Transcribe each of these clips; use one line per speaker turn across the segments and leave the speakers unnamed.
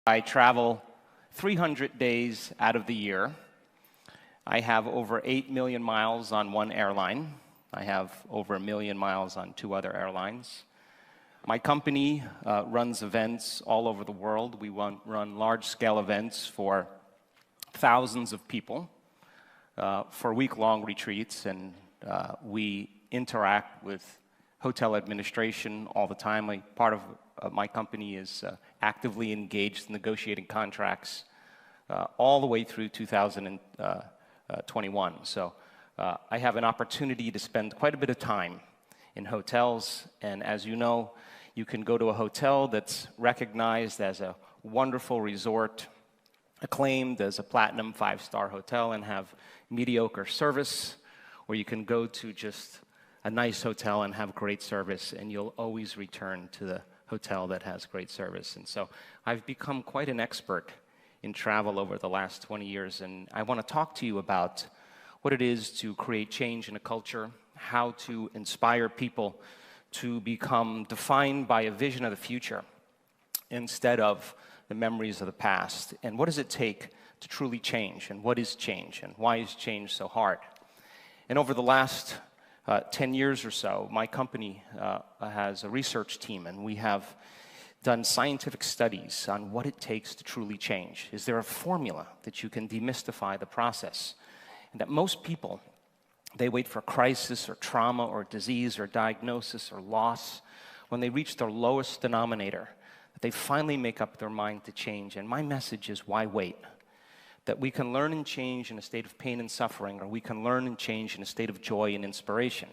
I travel 300 days out of the year. I have over 8 million miles on one airline. I have over 1 million miles on 2 other airlines. My company runs events all over the world. We run large-scale events for thousands of people for week-long retreats, and we interact with hotel administration all the time. Part of my company is actively engaged in negotiating contracts all the way through 2021. So I have an opportunity to spend quite a bit of time in hotels, and as you know, you can go to a hotel that's recognized as a wonderful resort, acclaimed as a platinum 5-star hotel, and have mediocre service, or you can go to just a nice hotel and have great service, and you'll always return to the hotel that has great service. And so I've become quite an expert in travel over the last 20 years, and I want to talk to you about what it is to create change in a culture, how to inspire people to become defined by a vision of the future instead of the memories of the past, and what does it take to truly change, and what is change, and why is change so hard? And over the last 10 years or so, my company has a research team, and we have done scientific studies on what it takes to truly change. Is there a formula that you can demystify the process? And that most people, they wait for crisis or trauma or disease or diagnosis or loss when they reach their lowest denominator, that they finally make up their mind to change. And my message is, why wait? That we can learn and change in a state of pain and suffering, or we can learn and change in a state of joy and inspiration.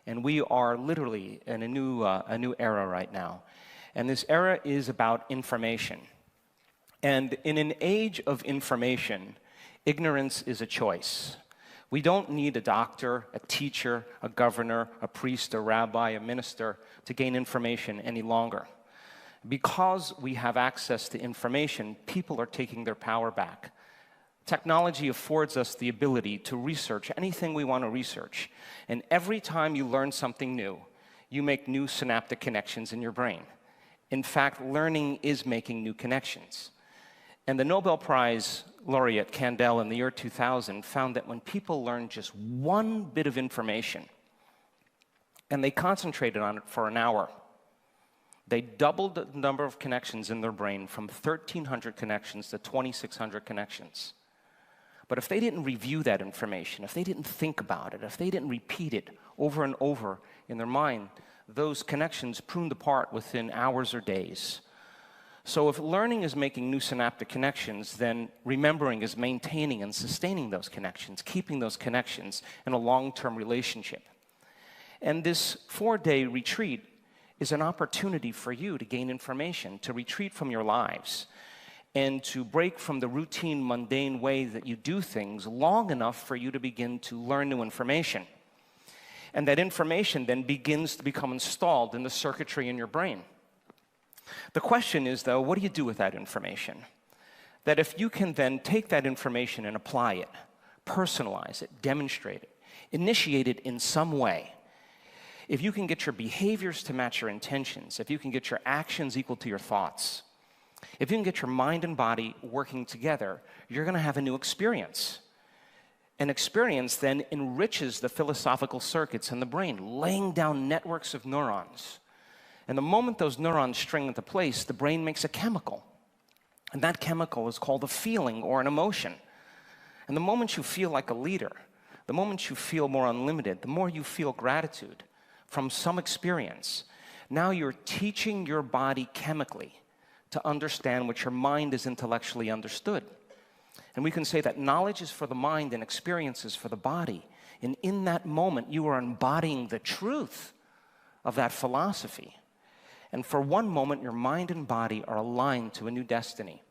And we are literally in a new era right now. And this era is about information. And in an age of information, ignorance is a choice. We don't need a doctor, a teacher, a governor, a priest, a rabbi, a minister to gain information any longer. Because we have access to information, people are taking their power back. Technology affords us the ability to research anything we want to research. And every time you learn something new, you make new synaptic connections in your brain. In fact, learning is making new connections. And the Nobel Prize laureate Kandel in the year 2000 found that when people learn just one bit of information and they concentrated on it for an hour, they doubled the number of connections in their brain from 1,300 connections to 2,600 connections. But if they didn't review that information, if they didn't think about it, if they didn't repeat it over and over in their mind, those connections pruned apart within hours or days. So if learning is making new synaptic connections, then remembering is maintaining and sustaining those connections, keeping those connections in a long-term relationship. And this 4-day retreat is an opportunity for you to gain information, to retreat from your lives, and to break from the routine, mundane way that you do things long enough for you to begin to learn new information. And that information then begins to become installed in the circuitry in your brain. The question is, though, what do you do with that information? That if you can then take that information and apply it, personalize it, demonstrate it, initiate it in some way, if you can get your behaviors to match your intentions, if you can get your actions equal to your thoughts, if you can get your mind and body working together, you're going to have a new experience. An experience then enriches the philosophical circuits in the brain, laying down networks of neurons. And the moment those neurons string into place, the brain makes a chemical. And that chemical is called a feeling or an emotion. And the moment you feel like a leader, the moment you feel more unlimited, the more you feel gratitude from some experience, now you're teaching your body chemically to understand what your mind has intellectually understood. And we can say that knowledge is for the mind and experience is for the body. And in that moment, you are embodying the truth of that philosophy. And for one moment, your mind and body are aligned to a new destiny.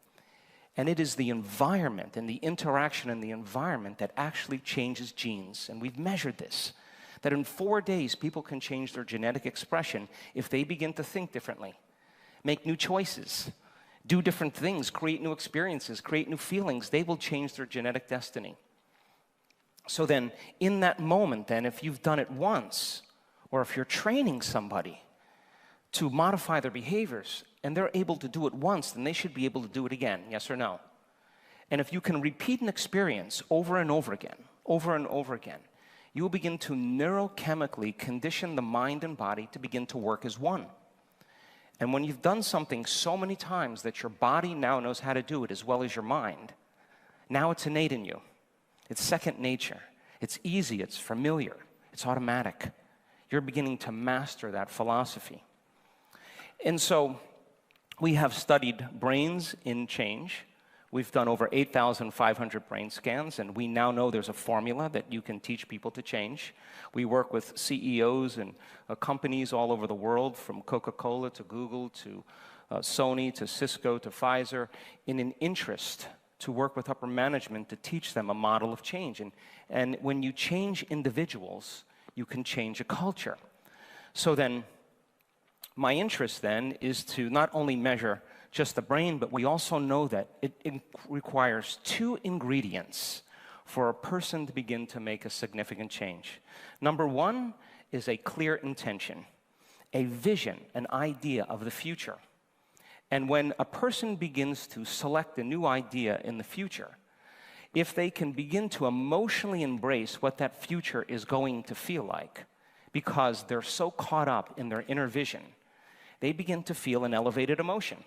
And it is the environment and the interaction in the environment that actually changes genes. And we've measured this, that in 4 days, people can change their genetic expression if they begin to think differently, make new choices, do different things, create new experiences, create new feelings. They will change their genetic destiny. So then, in that moment, then, if you've done it once, or if you're training somebody to modify their behaviors, and they're able to do it once, then they should be able to do it again, yes or no? And if you can repeat an experience over and over again, you will begin to neurochemically condition the mind and body to begin to work as one. And when you've done something so many times that your body now knows how to do it as well as your mind, now it's innate in you. It's second nature. It's easy, it's familiar, it's automatic. You're beginning to master that philosophy. And so we have studied brains in change. We've done over 8,500 brain scans, and we now know there's a formula that you can teach people to change. We work with CEOs and companies all over the world, from Coca-Cola to Google to Sony to Cisco to Pfizer, in an interest to work with upper management to teach them a model of change. And when you change individuals, you can change a culture. So then, my interest then is to not only measure just the brain, but we also know that it requires 2 ingredients for a person to begin to make a significant change. Number 1 is a clear intention, a vision, an idea of the future. And when a person begins to select a new idea in the future, if they can begin to emotionally embrace what that future is going to feel like, because they're so caught up in their inner vision, they begin to feel an elevated emotion.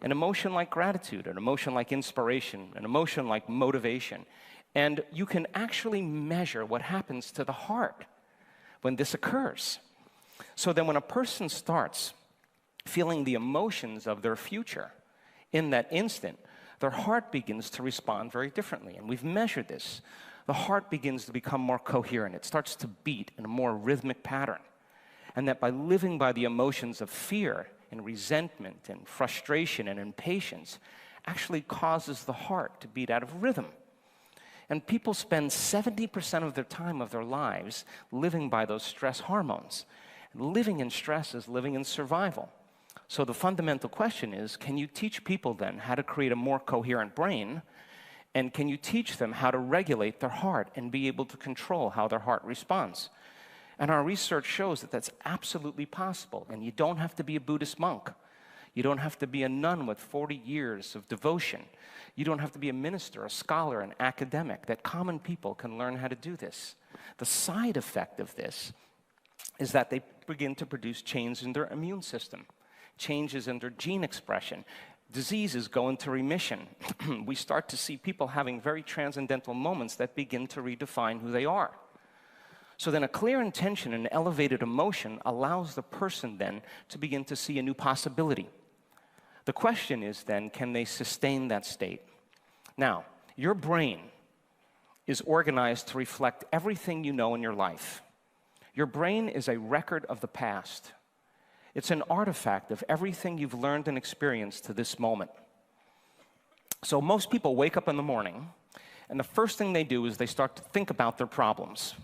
An emotion like gratitude, an emotion like inspiration, an emotion like motivation. And you can actually measure what happens to the heart when this occurs. So then when a person starts feeling the emotions of their future in that instant, their heart begins to respond very differently. And we've measured this. The heart begins to become more coherent. It starts to beat in a more rhythmic pattern. And that by living by the emotions of fear and resentment and frustration and impatience actually causes the heart to beat out of rhythm. And people spend 70% of their time of their lives living by those stress hormones. Living in stress is living in survival. So the fundamental question is, can you teach people then how to create a more coherent brain? And can you teach them how to regulate their heart and be able to control how their heart responds? And our research shows that that's absolutely possible. And you don't have to be a Buddhist monk. You don't have to be a nun with 40 years of devotion. You don't have to be a minister, a scholar, an academic. That common people can learn how to do this. The side effect of this is that they begin to produce changes in their immune system, changes in their gene expression. Diseases go into remission. We start to see people having very transcendental moments that begin to redefine who they are. So then a clear intention and elevated emotion allows the person then to begin to see a new possibility. The question is then, can they sustain that state? Now, your brain is organized to reflect everything you know in your life. Your brain is a record of the past. It's an artifact of everything you've learned and experienced to this moment. So most people wake up in the morning, and the first thing they do is they start to think about their problems.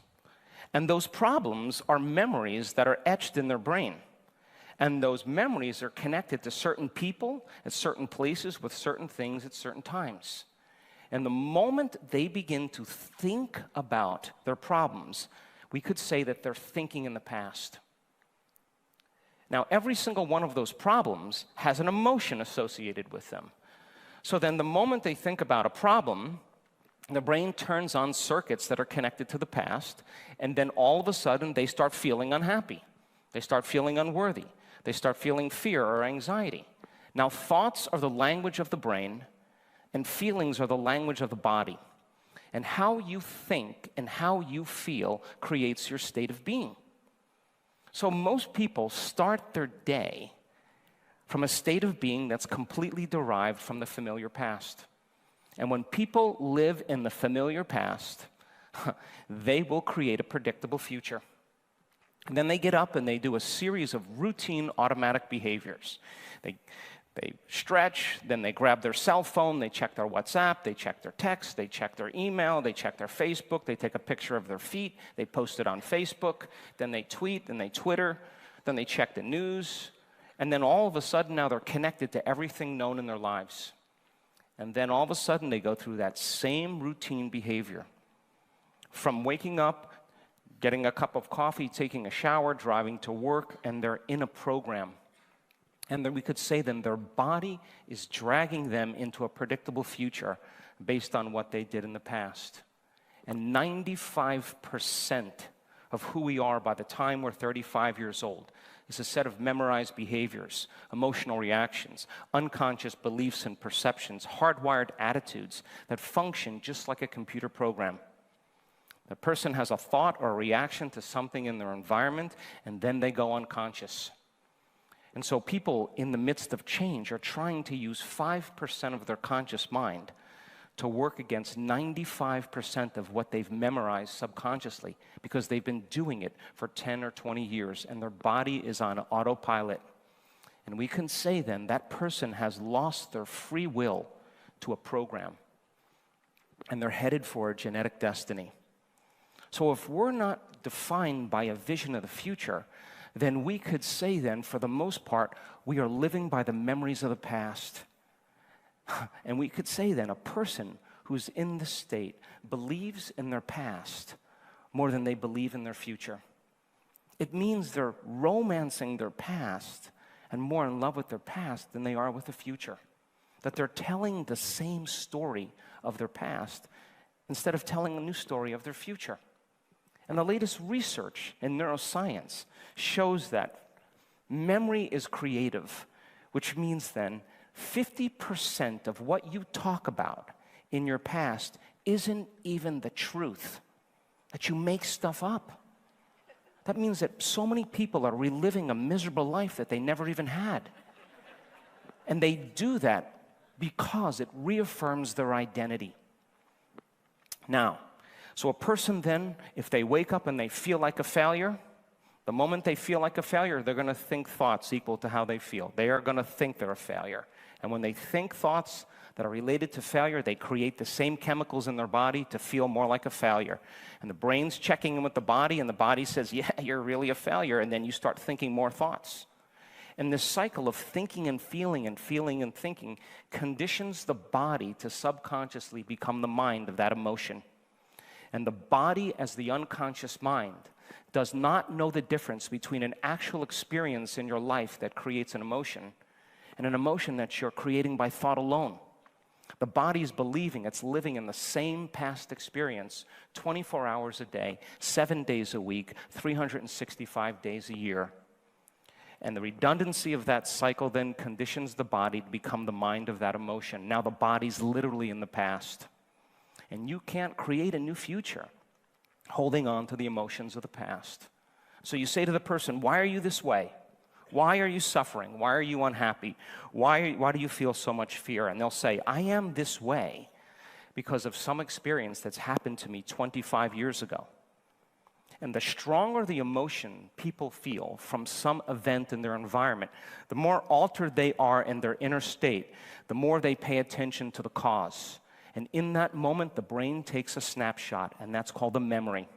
And those problems are memories that are etched in their brain. And those memories are connected to certain people at certain places with certain things at certain times. And the moment they begin to think about their problems, we could say that they're thinking in the past. Now, every single one of those problems has an emotion associated with them. So then the moment they think about a problem, the brain turns on circuits that are connected to the past, and then all of a sudden they start feeling unhappy. They start feeling unworthy. They start feeling fear or anxiety. Now, thoughts are the language of the brain, and feelings are the language of the body. And how you think and how you feel creates your state of being. So most people start their day from a state of being that's completely derived from the familiar past. And when people live in the familiar past, they will create a predictable future. And then they get up and they do a series of routine automatic behaviors. They stretch, then they grab their cell phone, they check their WhatsApp, they check their text, they check their email, they check their Facebook, they take a picture of their feet, they post it on Facebook, then they tweet, then they Twitter, then they check the news, and then all of a sudden now they're connected to everything known in their lives. And then all of a sudden they go through that same routine behavior. From waking up, getting a cup of coffee, taking a shower, driving to work, and they're in a program. And then we could say then their body is dragging them into a predictable future based on what they did in the past. And 95% of who we are by the time we're 35 years old is a set of memorized behaviors, emotional reactions, unconscious beliefs and perceptions, hardwired attitudes that function just like a computer program. The person has a thought or a reaction to something in their environment, and then they go unconscious. And so people in the midst of change are trying to use 5% of their conscious mind to work against 95% of what they've memorized subconsciously because they've been doing it for 10 or 20 years and their body is on autopilot. And we can say then that person has lost their free will to a program and they're headed for a genetic destiny. So if we're not defined by a vision of the future, then we could say then, for the most part, we are living by the memories of the past. And we could say then a person who's in this state believes in their past more than they believe in their future. It means they're romancing their past and more in love with their past than they are with the future. That they're telling the same story of their past instead of telling a new story of their future. And the latest research in neuroscience shows that memory is creative, which means then 50% of what you talk about in your past isn't even the truth, that you make stuff up. That means that so many people are reliving a miserable life that they never even had. And they do that because it reaffirms their identity. Now, so a person then, if they wake up and they feel like a failure, the moment they feel like a failure, they're going to think thoughts equal to how they feel. They are going to think they're a failure. And when they think thoughts that are related to failure, they create the same chemicals in their body to feel more like a failure. And the brain's checking in with the body, and the body says, yeah, you're really a failure. And then you start thinking more thoughts. And this cycle of thinking and feeling and feeling and thinking conditions the body to subconsciously become the mind of that emotion. And the body, as the unconscious mind, does not know the difference between an actual experience in your life that creates an emotion and an emotion that you're creating by thought alone. The body is believing it's living in the same past experience 24 hours a day, 7 days a week, 365 days a year. And the redundancy of that cycle then conditions the body to become the mind of that emotion. Now the body's literally in the past. And you can't create a new future holding on to the emotions of the past. So you say to the person, why are you this way? Why are you suffering? Why are you unhappy? Why do you feel so much fear? And they'll say, I am this way because of some experience that's happened to me 25 years ago. And the stronger the emotion people feel from some event in their environment, the more altered they are in their inner state, the more they pay attention to the cause. And in that moment, the brain takes a snapshot, and that's called a memory.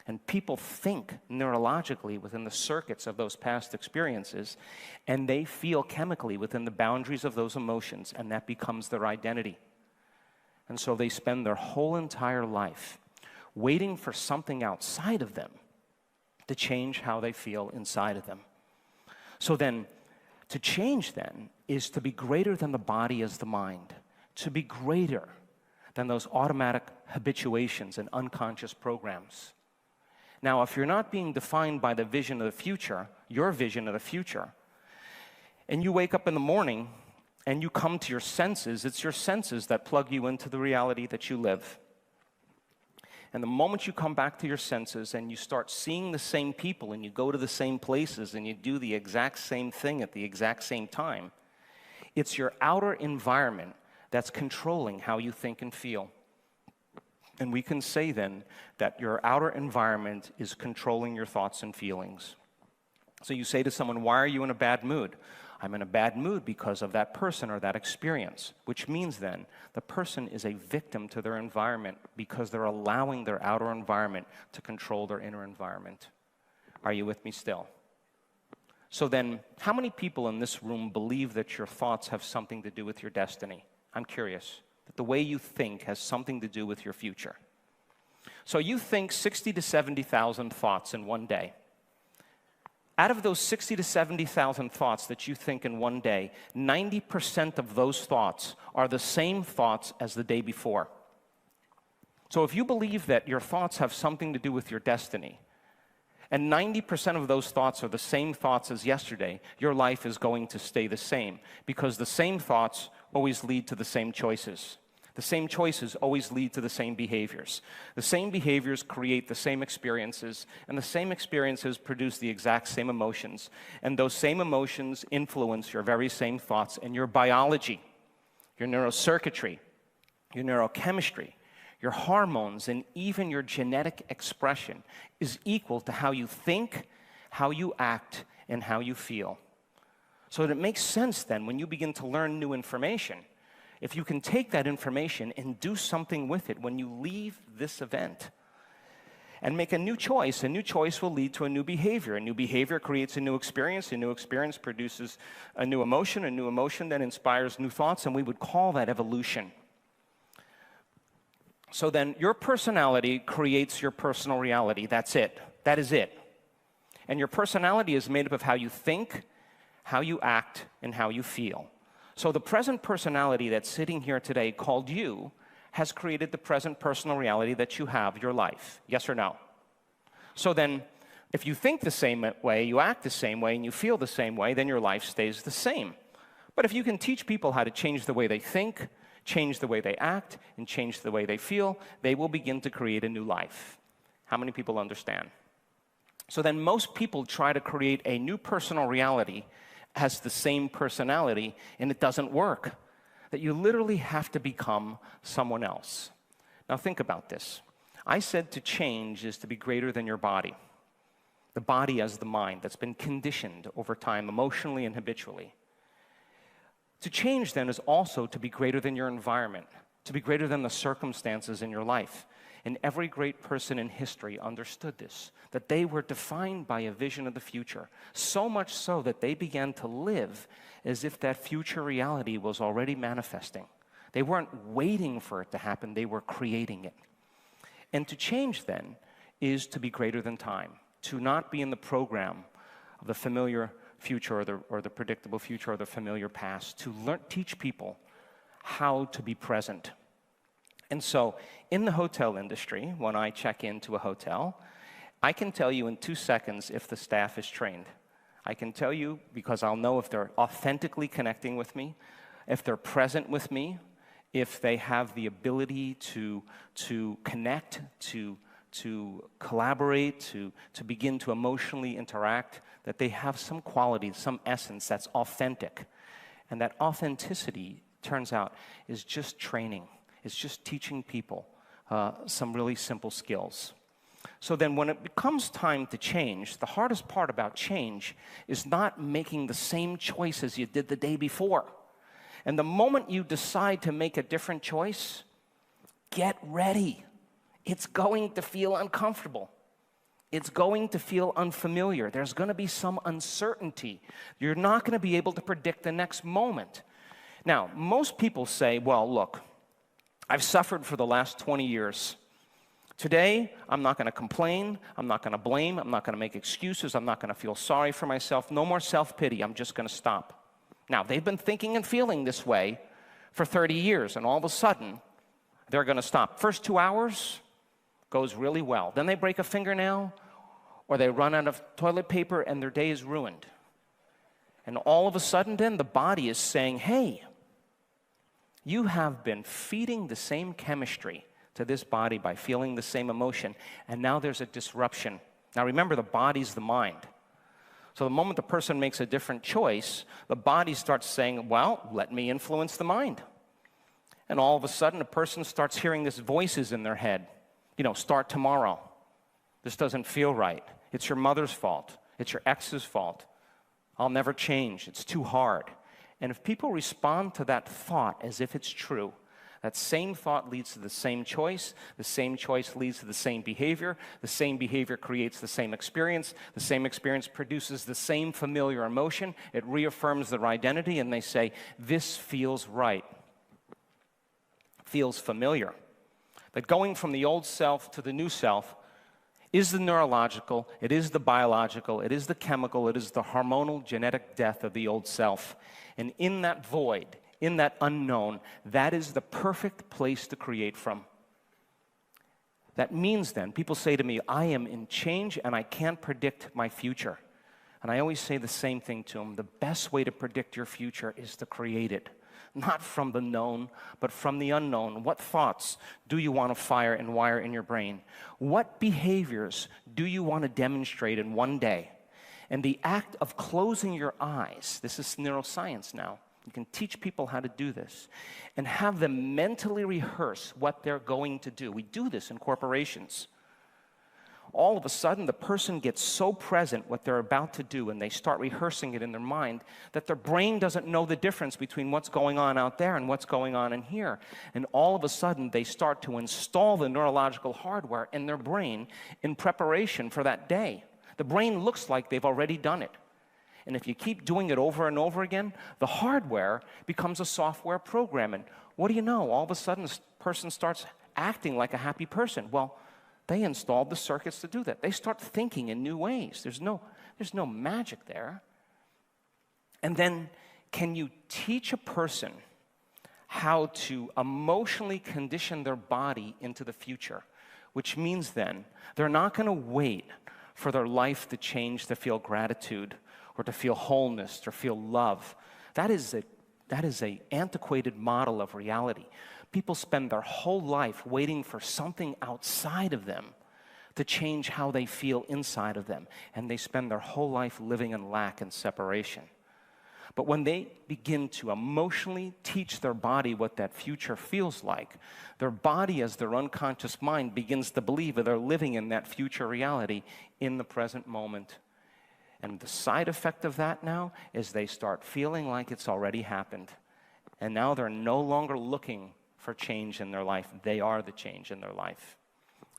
And people think neurologically within the circuits of those past experiences, and they feel chemically within the boundaries of those emotions, and that becomes their identity. And so they spend their whole entire life waiting for something outside of them to change how they feel inside of them. So then, to change then is to be greater than the body as the mind, to be greater than those automatic habituations and unconscious programs. Now, if you're not being defined by the vision of the future, your vision of the future, and you wake up in the morning and you come to your senses, it's your senses that plug you into the reality that you live. And the moment you come back to your senses and you start seeing the same people and you go to the same places and you do the exact same thing at the exact same time, it's your outer environment that's controlling how you think and feel. And we can say then that your outer environment is controlling your thoughts and feelings. So you say to someone, why are you in a bad mood? I'm in a bad mood because of that person or that experience, which means then the person is a victim to their environment because they're allowing their outer environment to control their inner environment. Are you with me still? So then, how many people in this room believe that your thoughts have something to do with your destiny? I'm curious. That the way you think has something to do with your future. So you think 60 to 70,000 thoughts in one day. Out of those 60 to 70,000 thoughts that you think in one day, 90% of those thoughts are the same thoughts as the day before. So if you believe that your thoughts have something to do with your destiny, and 90% of those thoughts are the same thoughts as yesterday, your life is going to stay the same, because the same thoughts always lead to the same choices. The same choices always lead to the same behaviors. The same behaviors create the same experiences, and the same experiences produce the exact same emotions. And those same emotions influence your very same thoughts, and your biology, your neurocircuitry, your neurochemistry, your hormones, and even your genetic expression is equal to how you think, how you act, and how you feel. So it makes sense then when you begin to learn new information, if you can take that information and do something with it when you leave this event and make a new choice will lead to a new behavior. A new behavior creates a new experience produces a new emotion then inspires new thoughts, and we would call that evolution. So then your personality creates your personal reality. That's it. That is it. And your personality is made up of how you think, how you act, and how you feel. So the present personality that's sitting here today called you has created the present personal reality that you have, your life. Yes or no? So then, if you think the same way, you act the same way, and you feel the same way, then your life stays the same. But if you can teach people how to change the way they think, change the way they act, and change the way they feel, they will begin to create a new life. How many people understand? So then most people try to create a new personal reality has the same personality, and it doesn't work. That you literally have to become someone else. Now think about this. I said to change is to be greater than your body. The body as the mind that's been conditioned over time, emotionally and habitually. To change then is also to be greater than your environment, to be greater than the circumstances in your life. And every great person in history understood this, that they were defined by a vision of the future, so much so that they began to live as if that future reality was already manifesting. They weren't waiting for it to happen, they were creating it. And to change then is to be greater than time, to not be in the program of the familiar future or the predictable future or the familiar past, to teach people how to be present. And so, in the hotel industry, when I check into a hotel, I can tell you in 2 seconds if the staff is trained. I can tell you because I'll know if they're authentically connecting with me, if they're present with me, if they have the ability to connect, to collaborate, to begin to emotionally interact, that they have some quality, some essence that's authentic. And that authenticity, turns out, is just training. It's just teaching people some really simple skills. So then when it becomes time to change, the hardest part about change is not making the same choice as you did the day before. And the moment you decide to make a different choice, get ready. It's going to feel uncomfortable. It's going to feel unfamiliar. There's going to be some uncertainty. You're not going to be able to predict the next moment. Now, most people say, well, look, I've suffered for the last 20 years. Today, I'm not going to complain, I'm not going to blame, I'm not going to make excuses, I'm not going to feel sorry for myself, no more self-pity, I'm just going to stop. Now, they've been thinking and feeling this way for 30 years, and all of a sudden, they're going to stop. First 2 hours goes really well. Then they break a fingernail, or they run out of toilet paper, and their day is ruined. And all of a sudden, then, the body is saying, hey, you have been feeding the same chemistry to this body by feeling the same emotion, and now there's a disruption. Now remember, the body's the mind. So the moment the person makes a different choice, the body starts saying, well, let me influence the mind. And all of a sudden, a person starts hearing these voices in their head. Start tomorrow. This doesn't feel right. It's your mother's fault. It's your ex's fault. I'll never change. It's too hard. And if people respond to that thought as if it's true, that same thought leads to the same choice leads to the same behavior creates the same experience produces the same familiar emotion, it reaffirms their identity, and they say, this feels right, feels familiar. That going from the old self to the new self is the neurological, it is the biological, it is the chemical, it is the hormonal genetic death of the old self. And in that void, in that unknown, that is the perfect place to create from. That means then, people say to me, I am in change and I can't predict my future. And I always say the same thing to them. The best way to predict your future is to create it. Not from the known, but from the unknown. What thoughts do you want to fire and wire in your brain? What behaviors do you want to demonstrate in one day? And the act of closing your eyes, this is neuroscience now. You can teach people how to do this and have them mentally rehearse what they're going to do. We do this in corporations. All of a sudden, the person gets so present what they're about to do, and they start rehearsing it in their mind, that their brain doesn't know the difference between what's going on out there and what's going on in here. And all of a sudden, they start to install the neurological hardware in their brain in preparation for that day. The brain looks like they've already done it. And if you keep doing it over and over again, the hardware becomes a software program. And what do you know? All of a sudden, this person starts acting like a happy person. Well, they installed the circuits to do that. They start thinking in new ways. There's no magic there. And then, can you teach a person how to emotionally condition their body into the future? Which means then, they're not going to wait for their life to change to feel gratitude or to feel wholeness or feel love. That is an antiquated model of reality. People spend their whole life waiting for something outside of them to change how they feel inside of them. And they spend their whole life living in lack and separation. But when they begin to emotionally teach their body what that future feels like, their body as their unconscious mind begins to believe that they're living in that future reality in the present moment. And the side effect of that now is they start feeling like it's already happened. And now they're no longer looking for change in their life. They are the change in their life.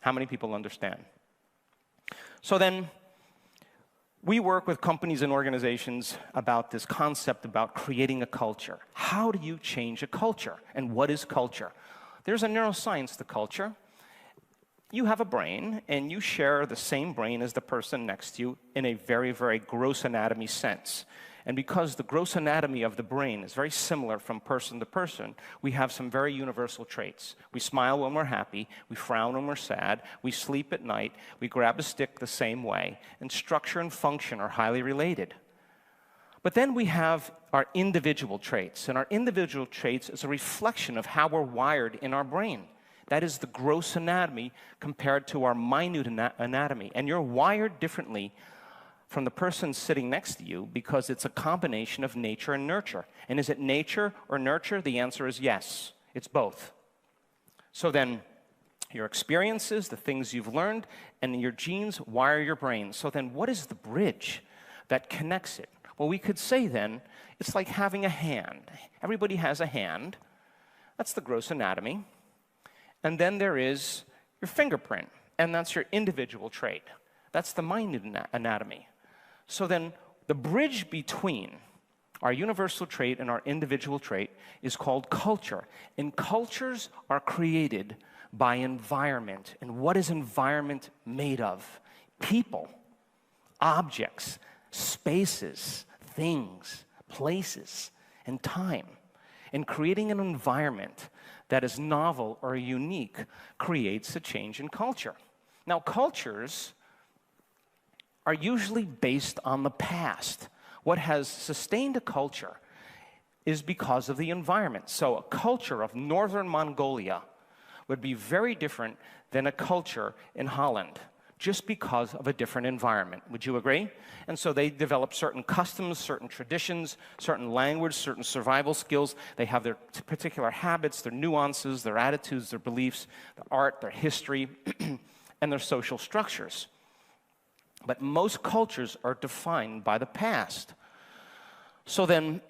How many people understand? So then, we work with companies and organizations about this concept about creating a culture. How do you change a culture? And what is culture? There's a neuroscience to culture. You have a brain, and you share the same brain as the person next to you in a very, very gross anatomy sense. And because the gross anatomy of the brain is very similar from person to person, we have some very universal traits. We smile when we're happy, we frown when we're sad, we sleep at night, we grab a stick the same way, and structure and function are highly related. But then we have our individual traits, and our individual traits is a reflection of how we're wired in our brain. That is the gross anatomy compared to our minute anatomy. And you're wired differently from the person sitting next to you because it's a combination of nature and nurture. And is it nature or nurture? The answer is yes. It's both. So then, your experiences, the things you've learned, and your genes wire your brain. So then, what is the bridge that connects it? Well, we could say then, it's like having a hand. Everybody has a hand. That's the gross anatomy. And then there is your fingerprint, and that's your individual trait. That's the minute anatomy. So then, the bridge between our universal trait and our individual trait is called culture. And cultures are created by environment. And what is environment made of? People, objects, spaces, things, places, and time. And creating an environment that is novel or unique creates a change in culture. Now, cultures are usually based on the past. What has sustained a culture is because of the environment. So a culture of northern Mongolia would be very different than a culture in Holland, just because of a different environment. Would you agree? And so they develop certain customs, certain traditions, certain language, certain survival skills. They have their particular habits, their nuances, their attitudes, their beliefs, their art, their history, and their social structures. But most cultures are defined by the past. So then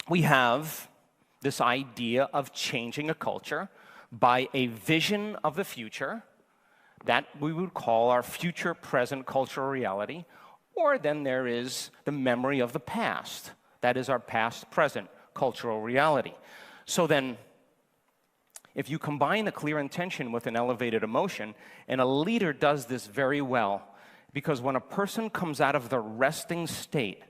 we have this idea of changing a culture by a vision of the future that we would call our future present cultural reality, or then there is the memory of the past. That is our past present cultural reality. So then If you combine a clear intention with an elevated emotion, and a leader does this very well, because when a person comes out of the resting state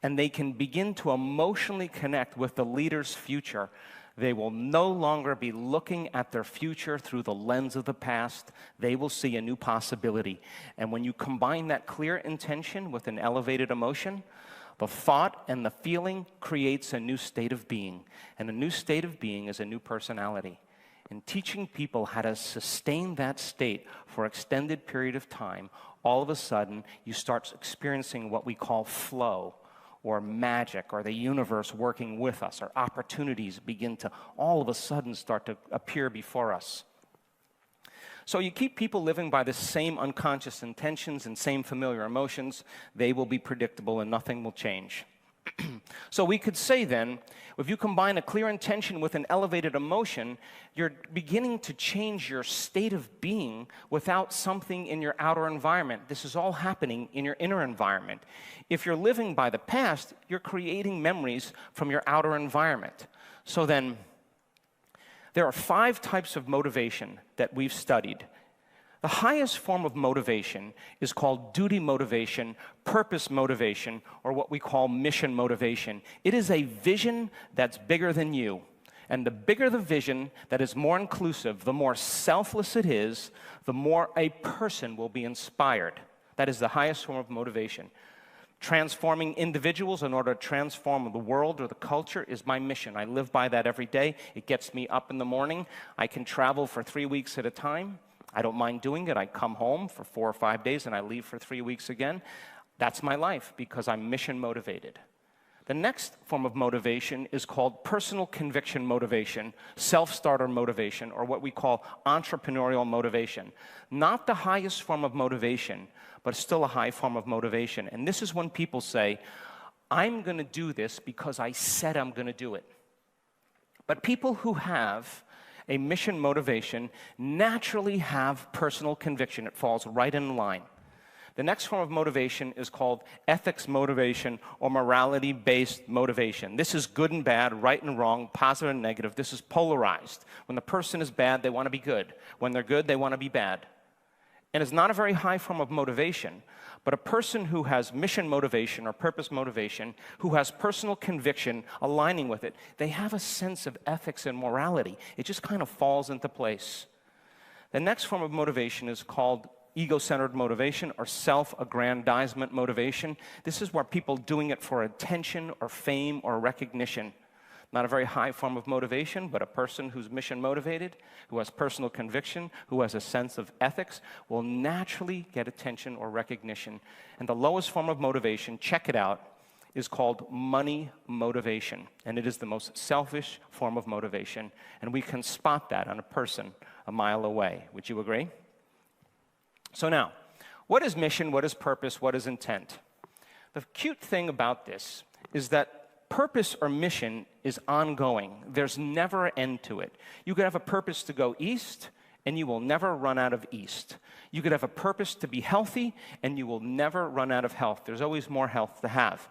and they can begin to emotionally connect with the leader's future, they will no longer be looking at their future through the lens of the past. They will see a new possibility. And when you combine that clear intention with an elevated emotion, the thought and the feeling creates a new state of being. And a new state of being is a new personality. And teaching people how to sustain that state for an extended period of time, all of a sudden, you start experiencing what we call flow, or magic, or the universe working with us, or opportunities begin to all of a sudden start to appear before us. So you keep people living by the same unconscious intentions and same familiar emotions, they will be predictable and nothing will change. So we could say then, if you combine a clear intention with an elevated emotion, you're beginning to change your state of being without something in your outer environment. This is all happening in your inner environment. If you're living by the past, you're creating memories from your outer environment. So then, there are 5 types of motivation that we've studied. The highest form of motivation is called duty motivation, purpose motivation, or what we call mission motivation. It is a vision that's bigger than you. And the bigger the vision that is more inclusive, the more selfless it is, the more a person will be inspired. That is the highest form of motivation. Transforming individuals in order to transform the world or the culture is my mission. I live by that every day. It gets me up in the morning. I can travel for 3 weeks at a time. I don't mind doing it. I come home for 4 or 5 days and I leave for 3 weeks again. That's my life because I'm mission motivated. The next form of motivation is called personal conviction motivation, self-starter motivation, or what we call entrepreneurial motivation. Not the highest form of motivation, but still a high form of motivation. And this is when people say, I'm going to do this because I said I'm going to do it. But people who have a mission motivation naturally have personal conviction. It falls right in line. The next form of motivation is called ethics motivation or morality-based motivation. This is good and bad, right and wrong, positive and negative. This is polarized. When the person is bad, they want to be good. When they're good, they want to be bad. And it's not a very high form of motivation, but a person who has mission motivation or purpose motivation, who has personal conviction aligning with it, they have a sense of ethics and morality. It just kind of falls into place. The next form of motivation is called ego-centered motivation or self-aggrandizement motivation. This is where people doing it for attention or fame or recognition. Not a very high form of motivation, but a person who's mission motivated, who has personal conviction, who has a sense of ethics, will naturally get attention or recognition. And the lowest form of motivation, check it out, is called money motivation. And it is the most selfish form of motivation. And we can spot that on a person a mile away. Would you agree? So now, what is mission, what is purpose, what is intent? The cute thing about this is that purpose or mission is ongoing. There's never an end to it. You could have a purpose to go east, and you will never run out of east. You could have a purpose to be healthy, and you will never run out of health. There's always more health to have.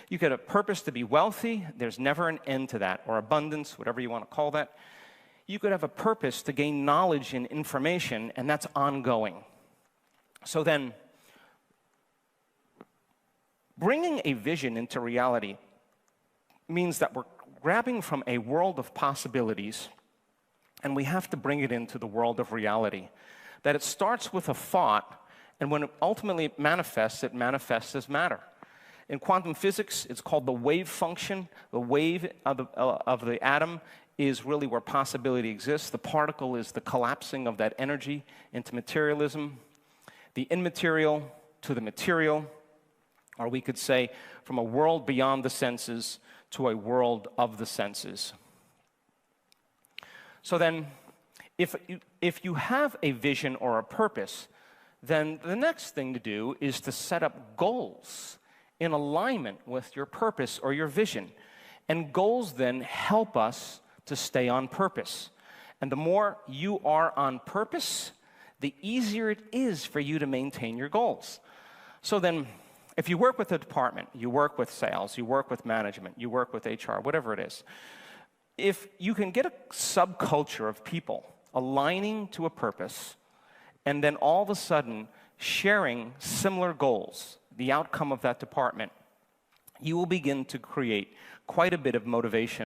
You could have a purpose to be wealthy. There's never an end to that, or abundance, whatever you want to call that. You could have a purpose to gain knowledge and information, and that's ongoing. So then, bringing a vision into reality means that we're grabbing from a world of possibilities and we have to bring it into the world of reality. That it starts with a thought, and when it ultimately manifests, it manifests as matter. In quantum physics, it's called the wave function. The wave of the atom is really where possibility exists. The particle is the collapsing of that energy into materialism. The immaterial to the material, or we could say from a world beyond the senses to a world of the senses. So then, if you have a vision or a purpose, then the next thing to do is to set up goals in alignment with your purpose or your vision. And goals then help us to stay on purpose. And the more you are on purpose, the easier it is for you to maintain your goals. So then, if you work with a department, you work with sales, you work with management, you work with HR, whatever it is, if you can get a subculture of people aligning to a purpose, and then all of a sudden sharing similar goals, the outcome of that department, you will begin to create quite a bit of motivation